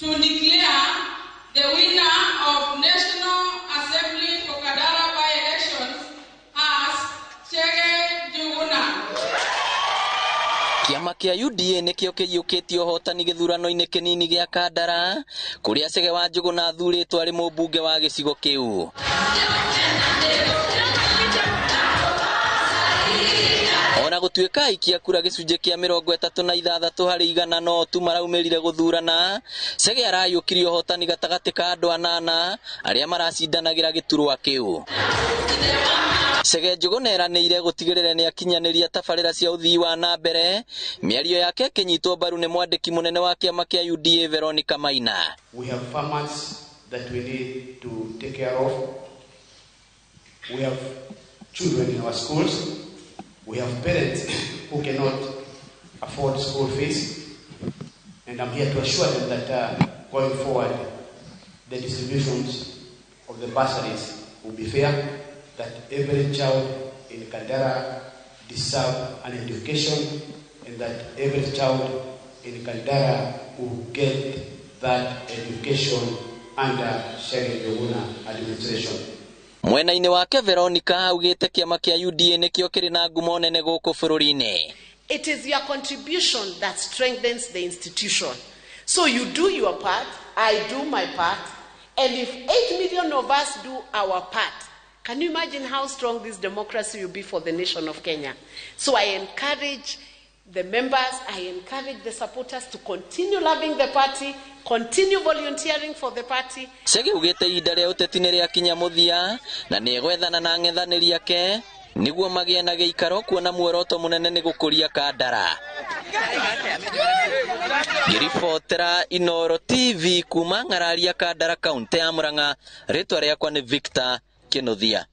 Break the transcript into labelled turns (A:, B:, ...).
A: to declare the winner of National Assembly for Kandara by-elections as Chege Njuguna.
B: Kiama kia UDA nikio kiyukitio hotani githurano-ini kinini gia Kandara kuria Chege wa Njuguna athuritwo ari mũmbunge wa gicigo kiu. Ona gutuika ikia kura gicunje kia 36 hari 100 no tu maraumirire guthurana, Chege arayukirio hotani gatagati ka andu 8 aria maracindanagira giturwa kiu. Chege Njuguna eranĩire gutigirira ni akinyaniria tabarĩra cia uthii wa na mbere, miario yake kinyitwo mbaru ni mwandiki munene wa kiama kia UDA Veronica Maina.
C: We have farmers that we need to take care of. We have children in our schools. We have parents who cannot afford school fees. And I'm here to assure them that going forward, the distributions of the bursaries will be fair, that every child in Kandara deserves an education, and that every child in Kandara will get that education under Chege Njuguna administration.
B: Mwena-ini wake Veronica augite kiama kia UDA nikio kiri na ngumo nene guku bururi-ini.
D: It is your contribution that strengthens the institution. So you do your part, I do my part, and if 8 million of us do our part, can you imagine how strong this democracy will be for the nation of Kenya? So I encourage the members, I encourage the supporters to continue loving the party, continue volunteering for the party.
B: Chege ugite ihinda ria uteti ni riakinya muthia na ni gwethana na ng'ethaniri ake niguo magie na giikaro kuona muoroto munene ni gukuria Kandara. Giribotera Inooro TV kuma ng'araria Kandara kaunti ya Murang'a, ritwa riakwa ni Victor Kinuthia.